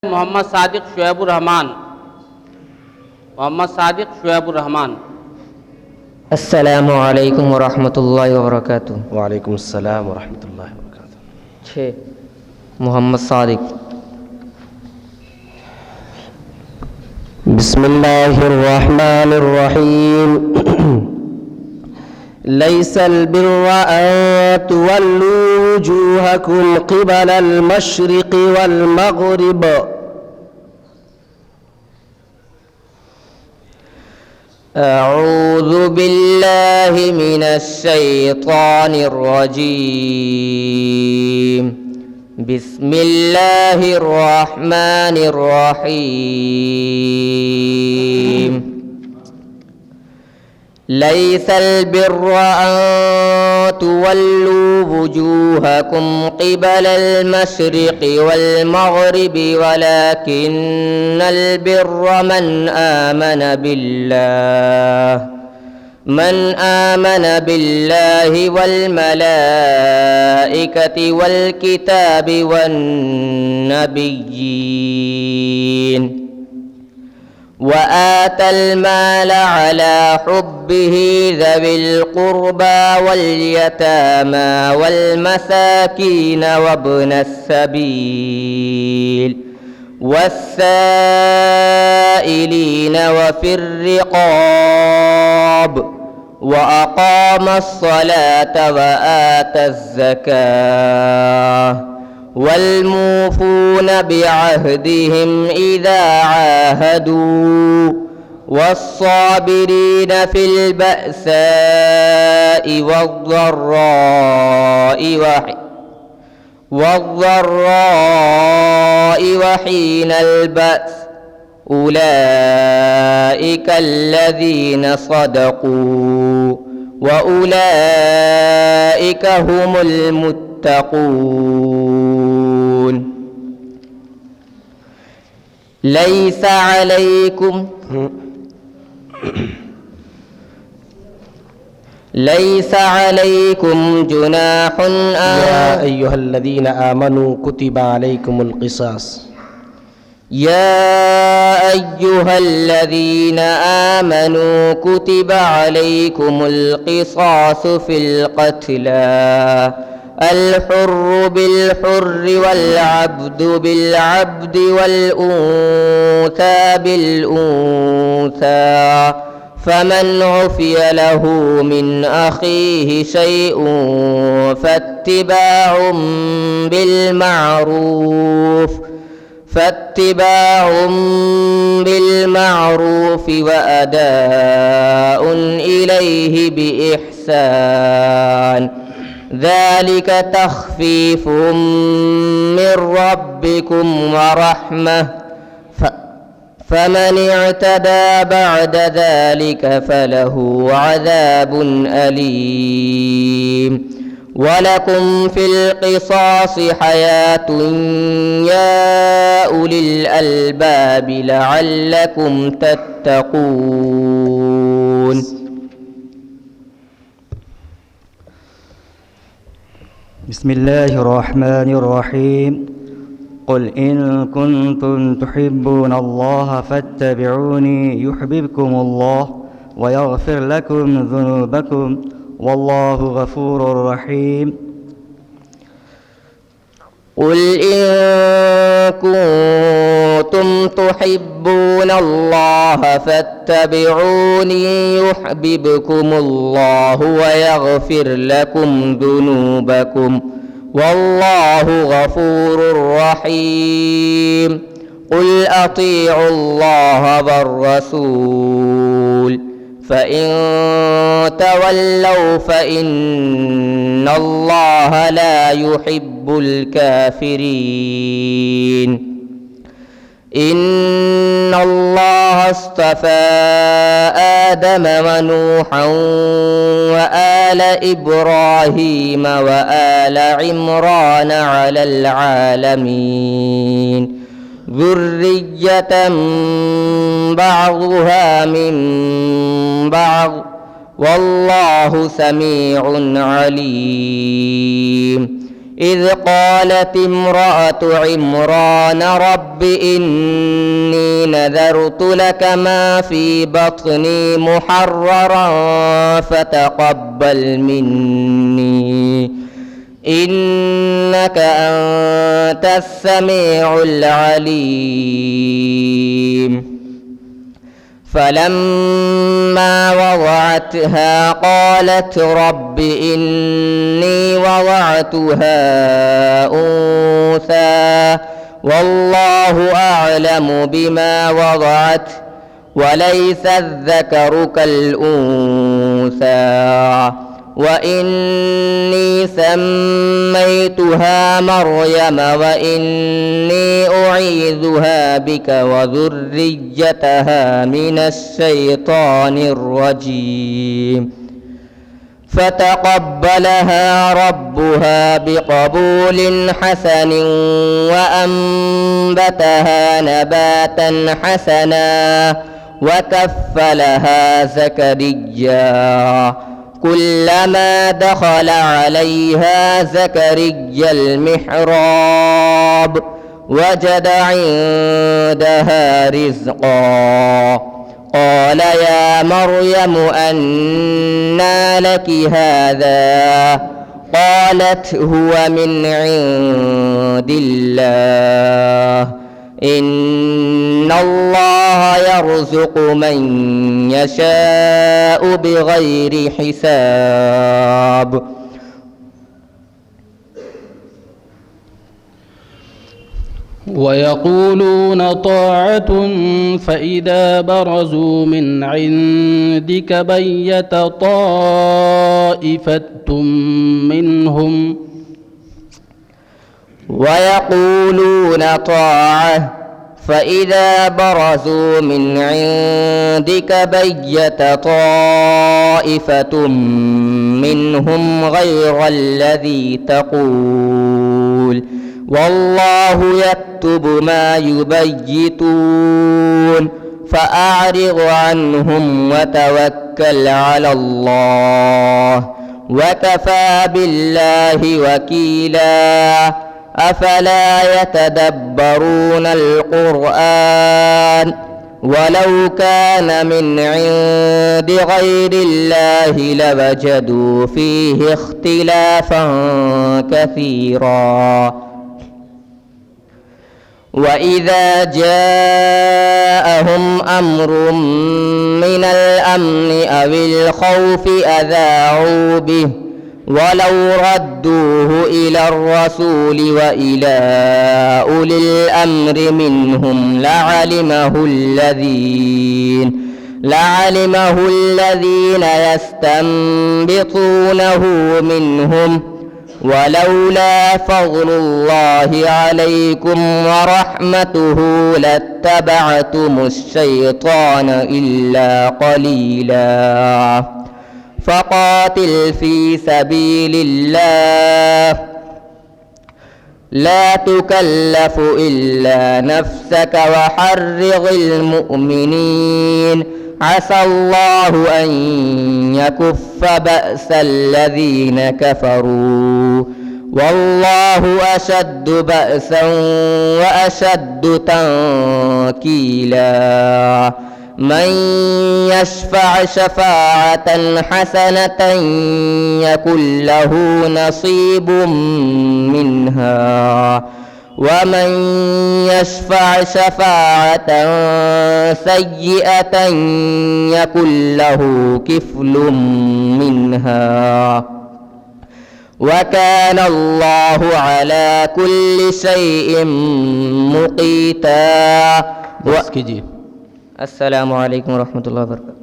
मोहम्मद सादिक शुएबुर रहमान। मोहम्मद सादिक शुएबुर रहमान। अस्सलामु अलैकुम वरहमतुल्लाहि वबरकातुहू। वालेकुम अस्सलाम वरहमतुल्लाहि वबरकातुहू। 6 मोहम्मद सादिक। बिस्मिल्लाहिर्रहमानिर्रहीम। लैसल बिर्र अन तुवल्लू वुजूहकुम क़िबलल मशरिक़ि वल मग़रिब। अऊज़ु बिल्लाहि मिनश शैतानिर रजीम। बिस्मिल्लाहिर रहमानिर रहीम। लैसल बिर्र अन तुवल्लू वुजूहकुम क़िबलल मशरिक़ि वल मग़रिबि वलाकिन्नल बिर्र मन आमन बिल्लाहि वल मलाइकति वल किताबि वन नबिय्यीन वआतल माल अला हुब्बिहि ज़विल क़ुर्बा वल यतामा वल मसाकीन वब्नस सबील वस्साइलीन वफ़िर रिक़ाब वअक़ामस सलात वआतज़ ज़कात वल्मूफ़ून बिअहदिहिम इज़ा आहदू वस्साबिरीन फ़िल बअसाइ वज़्ज़र्राइ वहीनल बअस उलाइका अल्लज़ीन सदक़ू वउलाइका हुमुल मुत्तक़ून। लैस अलैकुम जुनाहुन या अय्युहल्लज़ीन आमनू कुतिबा अलैकुमुल क़िसास। या अय्युहल्लज़ीन आमनू कुतिबा अलैकुमुल क़िसास फ़िल क़त्ला अल हुर्रु बिल हुर्रि वल अब्दु बिल अब्दि वल उन्सा बिल उन्सा फमन उफ़िय लहू मिन अख़ीहि शैउन फ़त्तिबाउन बिलमारूफ़ वअदाउन इलैहि बिइहसान ज़ालिक तख़फ़ीफ़ुम मिर रब्बिकुम वरहमह फमन इअतदा बअद ज़ालिक फलहु अज़ाबुन अलीम। वलकुम फ़िल क़िसास हयातुन या उलिल अलबाब लअल्लकुम तत्तक़ून। बिस्मिल्लाहिर्रहमानिर्रहीम। क़ुल इन कुन्तुम तुहिब्बून अल्लाह फत्तबिऊनी युहबिबकुमुल्लाह व यग़फिर लकुम ज़ुनूबकुम वल्लाहु गफ़ूरुर रहीम। क़ुल इन कुन्तुम तुहिब्बून अल्लाह फत्तबिऊनी युहबिबकुमुल्लाह व यग़फिर लकुम ज़ुनूबकुम वल्लाहु गफ़ूरुर रहीम। क़ुल अतीउल्लाह वर्रसूल फ़इन तवल्लव फ़इन्नल्लाह ला युहिब्बुल काफ़िरीन। इन्नल्लाह अस्तफ़ा आदम व नूहन व आल इब्राहीम व आल इम्रान अलल आलमीन ज़ुर्रिय्यतन बअज़ुहा मिन बअज़ वल्लाहु समीउन अलीम। إذ قالت امرأة عمران رب إني نذرت لك ما في بطني محررا فتقبل مني إنك أنت السميع العليم. فلما وضعتها قالت رب إني وضعتها أنثى والله أعلم بما وضعت وليس الذكر كالأنثى وإني سميتها مريم وإني أعيذها بك وذريتها من الشيطان الرجيم. فتقبلها ربها بقبول حسن وأنبتها نباتا حسنا وكفلها زكريا. كلما دخل عليها زكريا المحراب وجد عندها رزقا قال يا مريم أنى لك هذا قالت هو من عند الله إن الله يرزق من يشاء بغير حساب. ويقولون طاعة فإذا برزوا من عندك بيت طائفة منهم ويقولون طاعة فإذا برزوا من عندك بيت طائفة منهم غير الذي تقول والله يكتب ما يبيتون فأعرض عنهم وتوكل على الله وكفى بالله وكيلا. أفلا يتدبرون القرآن ولو كان من عند غير الله لوجدوا فيه اختلافا كثيرا. وإذا جاءهم أمر من الأمن أو الخوف أذاعوا به ولو ردوه إلى الرسول وإلى أولي الأمر منهم لعلمه الذين يستنبطونه منهم ولولا فضل الله عليكم ورحمته لاتبعتم الشيطان إلا قليلا. فقاتل في سبيل الله لا تكلف إلا نفسك وحرض المؤمنين عسى الله أن يكف بأس الذين كفروا والله أشد بأسا وأشد تنكيلا. من يشفع شفاعة حسنة يكن له نصيب منها ومن يشفع شفاعة سيئة يكن له كفل منها وكان الله على كل شيء مقيتا. السلام عليكم ورحمة الله وبركاته.